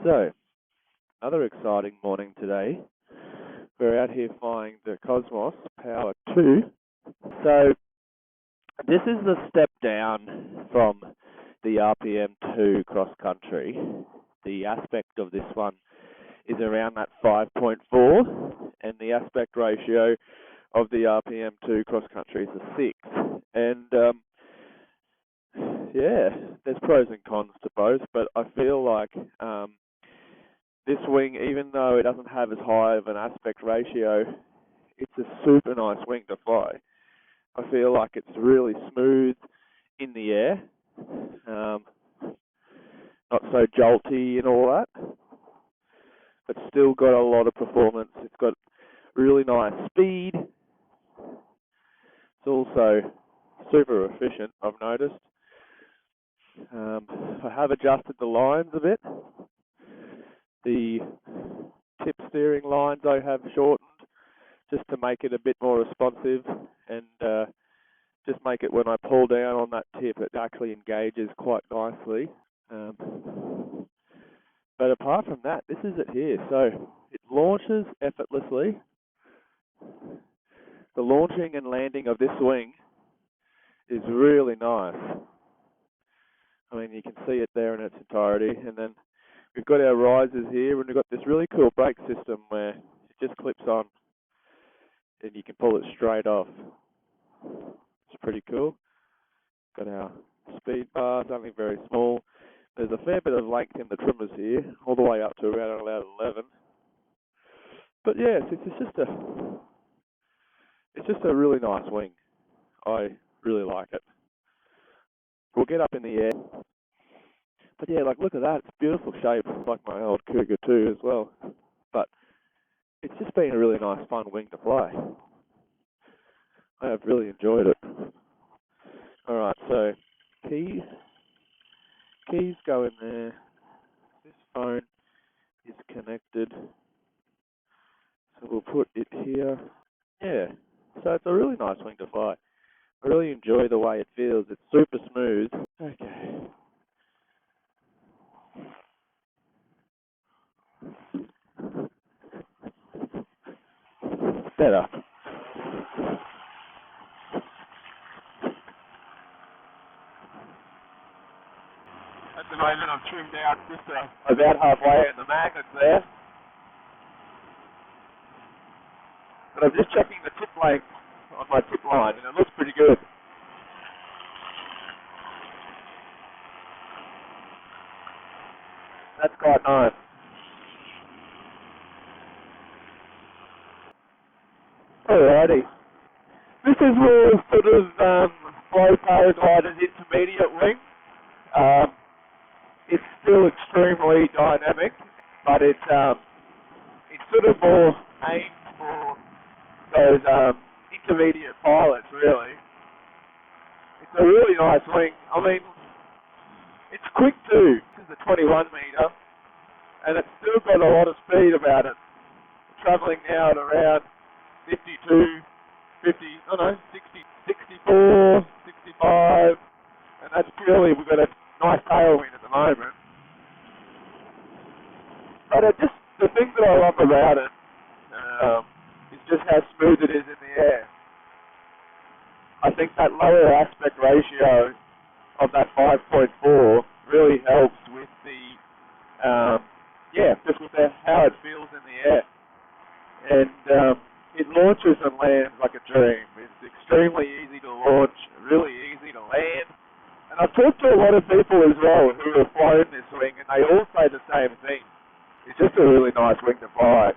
So, another exciting morning today. We're out here flying the Cosmos Power 2. So, this is the step down from the RPM2 cross country. The aspect of this one is around that 5.4, and the aspect ratio of the RPM2 cross country is a 6. And there's pros and cons to both, but I feel like this wing, even though it doesn't have as high of an aspect ratio, it's a super nice wing to fly. I feel like it's really smooth in the air, not so jolty and all that, but still got a lot of performance. It's got really nice speed. It's also super efficient, I've noticed. I have adjusted the lines a bit. The tip steering lines I have shortened just to make it a bit more responsive and just make it when I pull down on that tip it actually engages quite nicely. But apart from that, this is it here. So it launches effortlessly. The launching and landing of this wing is really nice. I mean, you can see it there in its entirety. And then we've got our risers here, and we've got this really cool brake system where it just clips on and you can pull it straight off. It's pretty cool. Got our speed bar, something very small. There's a fair bit of length in the trimmers here, all the way up to around 11. But yes, it's just a really nice wing. I really like it. We'll get up in the air. But yeah, like look at that, it's beautiful shape, like my old Cougar 2 as well. But it's just been a really nice, fun wing to fly. I have really enjoyed it. Alright, so keys go in there. This phone is connected. So we'll put it here. Yeah, so it's a really nice wing to fly. I really enjoy the way it feels. It's super smooth. Okay. Better. At the moment I've trimmed out just about halfway in the magnets there. But I'm just checking the tip length on my tip line and it looks pretty good. That's quite nice. Alrighty. This is more sort of flow paraglider's intermediate wing. It's still extremely dynamic, but it's sort of more aimed for those intermediate pilots, really. It's a really nice wing. I mean, it's quick too. This is a 21 metre, and it's still got a lot of speed about it. Travelling now at around 60, 64, 65, and that's purely, we've got a nice tailwind at the moment. But the thing that I love about it is just how smooth it is in the air. I think that lower aspect ratio of that 5.4 really helps with just with how it feels in the air. And it launches and lands like a dream. It's extremely easy to launch, really easy to land. And I've talked to a lot of people as well who have flown this wing, and they all say the same thing. It's just a really nice wing to fly.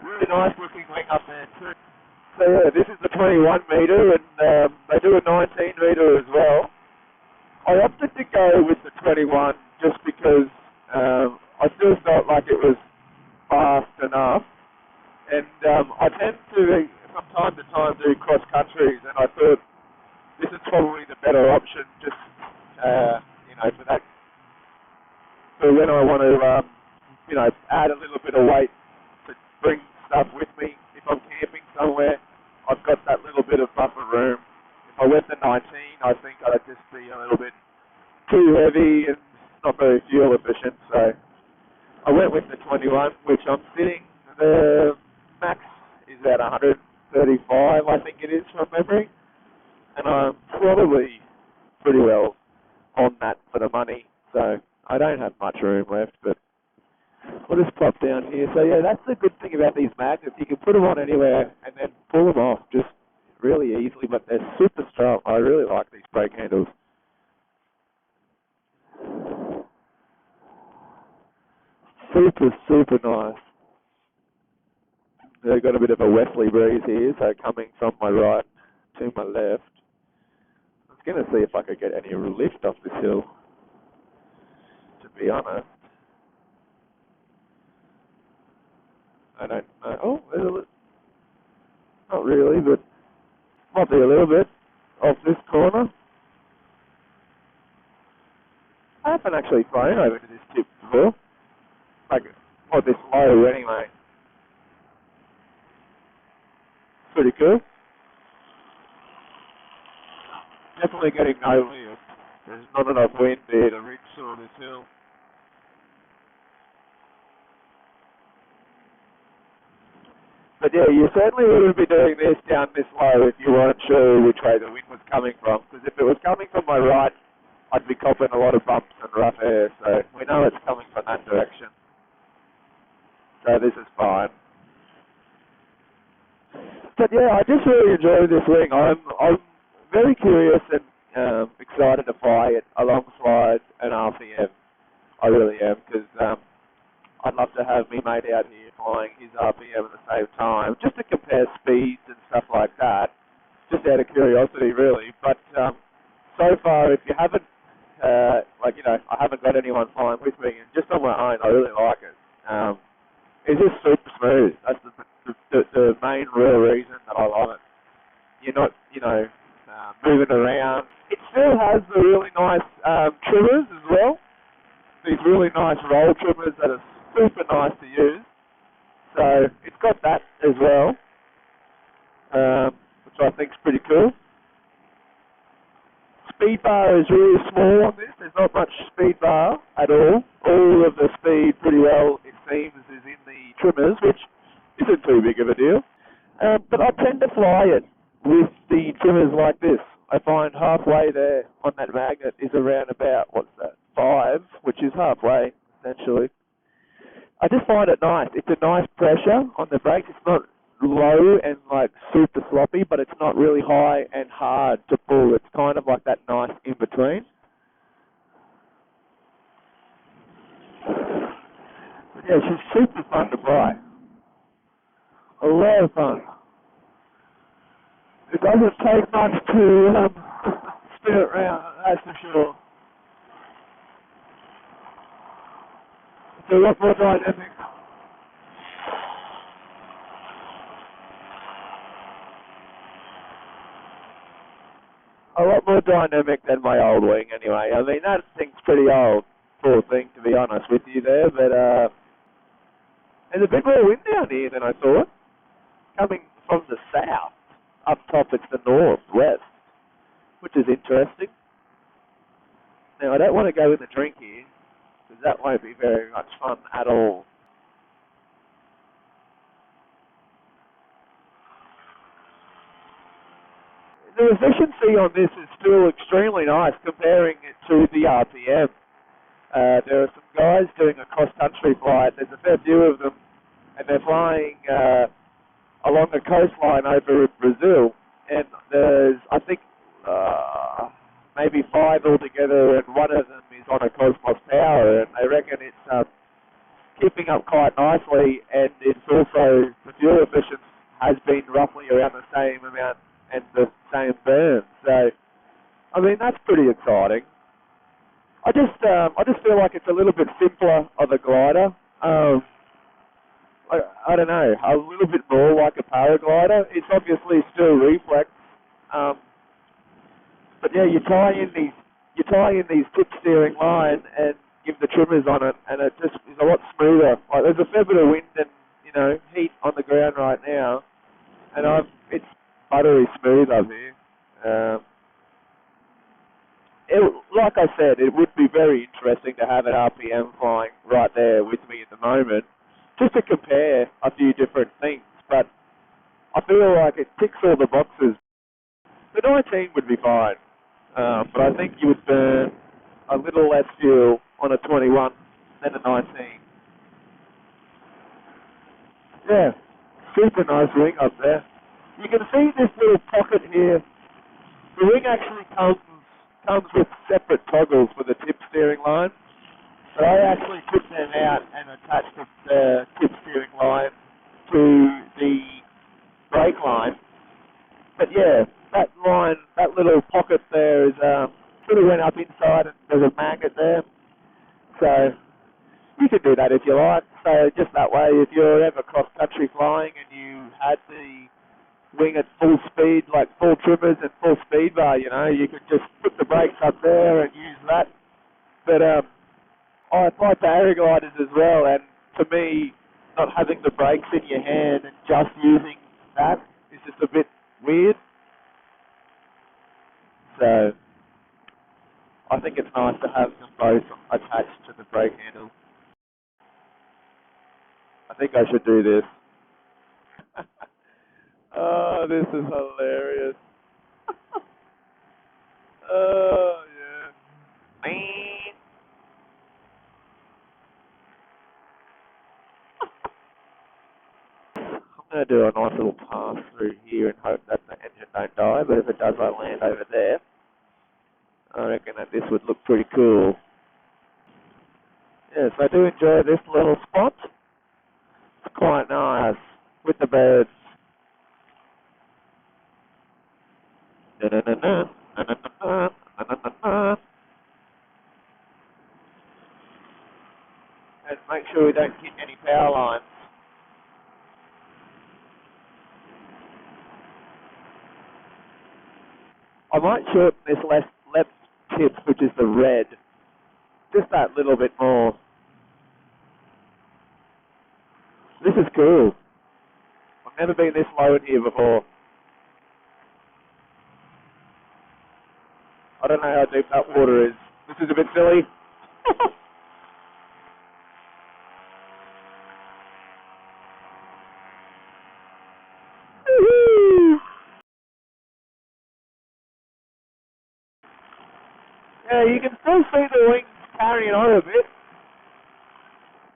Really nice looking wing up there too. So yeah, this is the 21 metre, and they do a 19 metre as well. I opted to go with the 21 just because I still felt like it was fast enough. And I tend to, from time to time, do cross countries, and I thought this is probably the better option, just for that. So when I want to, add a little bit of weight to bring stuff with me, if I'm camping somewhere, I've got that little bit of buffer room. If I went to 19, I think I'd just be a little bit too heavy and not very fuel efficient. So I went with the 21, which I'm sitting, the max is at 135, I think it is from memory. And I'm probably pretty well on that for the money. So I don't have much room left, but we'll just pop down here. So yeah, that's the good thing about these magnets. You can put them on anywhere and then pull them off just really easily, but they're super strong. I really like these brake handles. Super, super nice. They've got a bit of a Wesley breeze here, so coming from my right to my left. I was going to see if I could get any lift off this hill, to be honest. I don't know. Oh, not really, but might be a little bit off this corner. I haven't actually flown over to this tip before. Like, not this low anyway. Pretty cool. Definitely getting no lift. There's not enough wind there to reach through this hill. But yeah, you certainly wouldn't be doing this down this low if you weren't sure which way the wind was coming from. Because if it was coming from my right, I'd be copping a lot of bumps and rough air. So we know it's coming from that direction. So this is fine. But yeah, I just really enjoy this wing. I'm very curious and excited to fly it alongside an RPM. I really am, because I'd love to have me mate out here flying his RPM at the same time, just to compare speeds and stuff like that, just out of curiosity, really. But so far, if you haven't, I haven't got anyone flying with me, and just on my own, I really like it. It's just super smooth. That's the main real reason that I love it. You're not, moving around. It still has the really nice trimmers as well. These really nice roll trimmers that are super nice to use. So it's got that as well, which I think is pretty cool. Speed bar is really small on this. There's not much speed bar at all. All of the speed, pretty well, it seems, is in the trimmers, which isn't too big of a deal. But I tend to fly it with the trimmers like this. I find halfway there on that magnet is around about, 5, which is halfway, essentially. I just find it nice. It's a nice pressure on the brakes. It's not low and super sloppy, but it's not really high and hard to pull. It's kind of like that nice in between. But yeah, she's super fun to fly. A lot of fun. It doesn't take much to spin it around, that's for sure. It's a lot more dynamic. A lot more dynamic than my old wing, anyway. I mean, that thing's pretty old, poor thing, to be honest with you there, but there's a bit more wind down here than I thought. Coming from the south. Up top it's the northwest, which is interesting. Now, I don't want to go in the drink here, because that won't be very much fun at all. The efficiency on this is still extremely nice comparing it to the RPM. There are some guys doing a cross-country flight. There's a fair few of them, and they're flying along the coastline over in Brazil. And there's, I think, maybe 5 altogether, and one of them is on a Cosmos Power, and they reckon it's keeping up quite nicely, and it's also, the fuel efficiency has been roughly around the same amount and the same burn. So, I mean, that's pretty exciting. I just feel like it's a little bit simpler of a glider. I don't know, a little bit more like a paraglider. It's obviously still reflex, but yeah, you tie in these tip steering line and give the trimmers on it, and it just is a lot smoother. Like, there's a fair bit of wind and heat on the ground right now, and it's buttery smooth up here. like I said, it would be very interesting to have an RPM flying right there with me at the moment, just to compare a few different things. But I feel like it ticks all the boxes. The 19 would be fine, but I think you would burn a little less fuel on a 21 than a 19. Yeah, super nice wing up there. You can see this little pocket here. The wing actually comes with separate toggles for the tip steering line, but I actually took them out and attached the tip steering line to the brake line. But yeah, that line, that little pocket there is sort of went up inside, and there's a magnet there. So you can do that if you like. So just that way, if you're ever cross-country flying and you had the wing at full speed, like full trimmers and full speed bar, you know, you could just put the brakes up there and use that. But I like the Aerogliders as well, and to me, not having the brakes in your hand and just using that is just a bit weird. So I think it's nice to have them both attached to the brake handle. I think I should do this. Oh, this is hilarious. Oh, yeah. I'm going to do a nice little pass through here and hope that the engine don't die, but if it does, I land over there. I reckon that this would look pretty cool. Yes, I do enjoy this little spot. It's quite nice with the birds. And make sure we don't hit any power lines. I might shorten this left tip, which is the red, just that little bit more. This is cool. I've never been this low in here before. I don't know how deep that water is. This is a bit silly. Yeah, you can still see the wings carrying on a bit,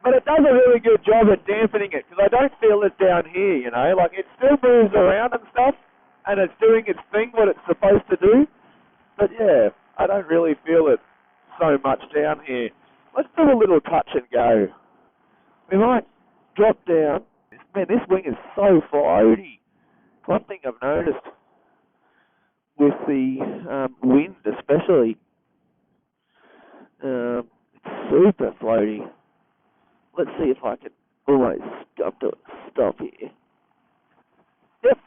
but it does a really good job at dampening it, because I don't feel it down here, you know, like it still moves around and stuff, and it's doing its thing, what it's supposed to do, but yeah, I don't really feel it so much down here. Let's do a little touch and go. We might drop down. Man, this wing is so floaty. One thing I've noticed with the wind especially, it's super floaty. Let's see if I can almost come to a stop here. Yep.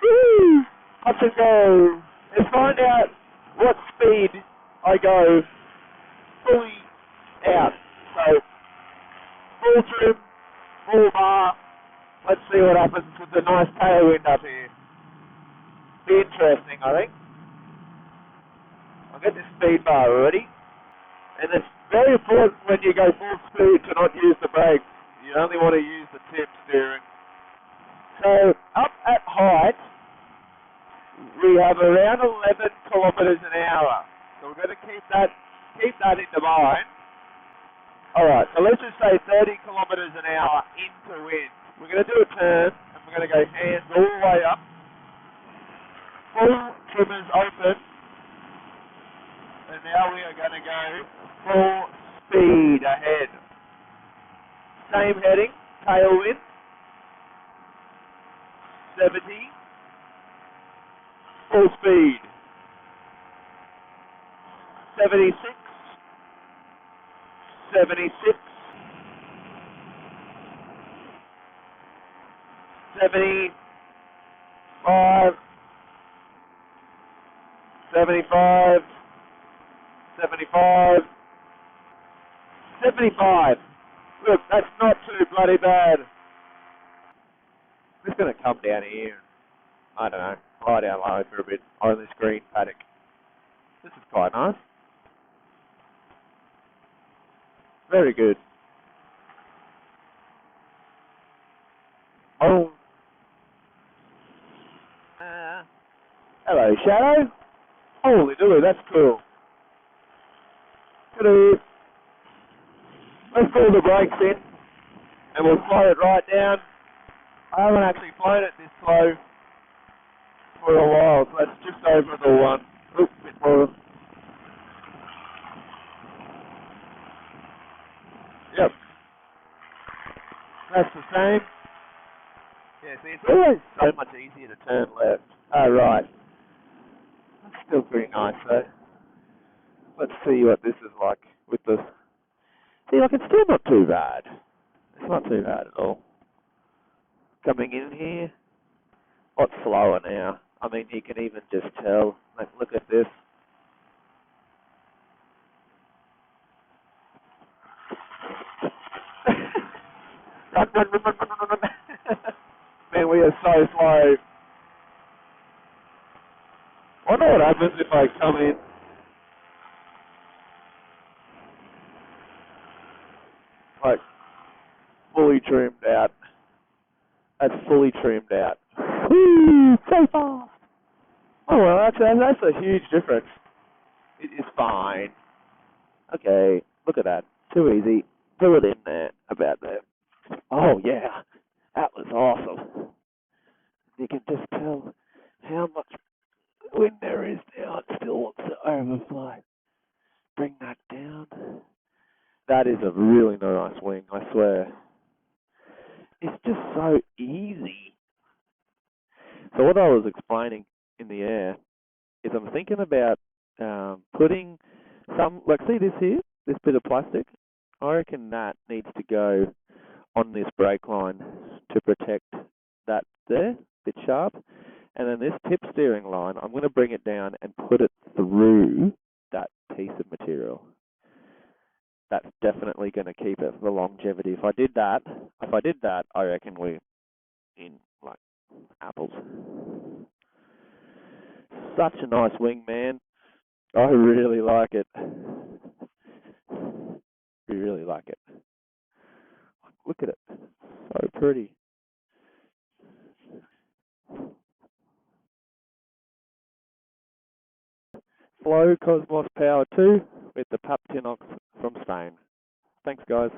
Woo! Touch and go. Let's find out what speed I go fully out. So, full trim, full bar. Let's see what happens with the nice tailwind up here. Be interesting, I think. I'll get this speed bar already. And it's very important when you go full speed to not use the brakes. You only want to use the tip steering. So, up at height, we have around 11 kilometres an hour. So we're going to keep that in mind. Alright, so let's just say 30 kilometres an hour into wind. We're going to do a turn, and we're going to go hands all the way up. Full trimmers open. And now we are going to go full speed ahead. Same heading, tailwind. 70. Full speed. 76. 76. 75. 75. 75. 75. Look, that's not too bloody bad. Mr. going to come down here and, I don't know, lie down low for a bit on this green paddock. This is quite nice. Very good. Oh. Hello, Shadow. Holy dooly, that's cool. Hello. Let's pull the brakes in and we'll slow it right down. I haven't actually flown it this slow for a while, so that's just over the one. Oops, bit more. Yep. That's the same. Yeah, see, it's always so much easier to turn left. Oh, right. That's still pretty nice, though. Let's see what this is like with the... See, like, it's still not too bad. It's not too bad at all. Coming in here, a lot slower now. I mean, you can even just tell. Like, look at this. Run, run, run, run, run, run, run. Man, we are so slow. I wonder what happens if I come in. Like, fully trimmed out. That's fully trimmed out. Woo! So fast! Oh, well, that's a huge difference. It is fine. Okay, look at that. Too easy. Throw it in there, about there. Oh, yeah. That was awesome. You can just tell how much wind there is now. It still wants to overflow. Bring that down. That is a really nice wing, I swear. It's just so easy. So what I was explaining in the air is I'm thinking about putting some, like, see this here, this bit of plastic? I reckon that needs to go on this brake line to protect that there, bit sharp. And then this tip steering line, I'm going to bring it down and put it through that piece of material. That's definitely going to keep it for longevity. If I did that, I reckon we're in, like, apples. Such a nice wing, man. I really like it. We really like it. Look at it. So pretty. Flow Cosmos Power 2 with the Paptinox from Spain. Thanks, guys.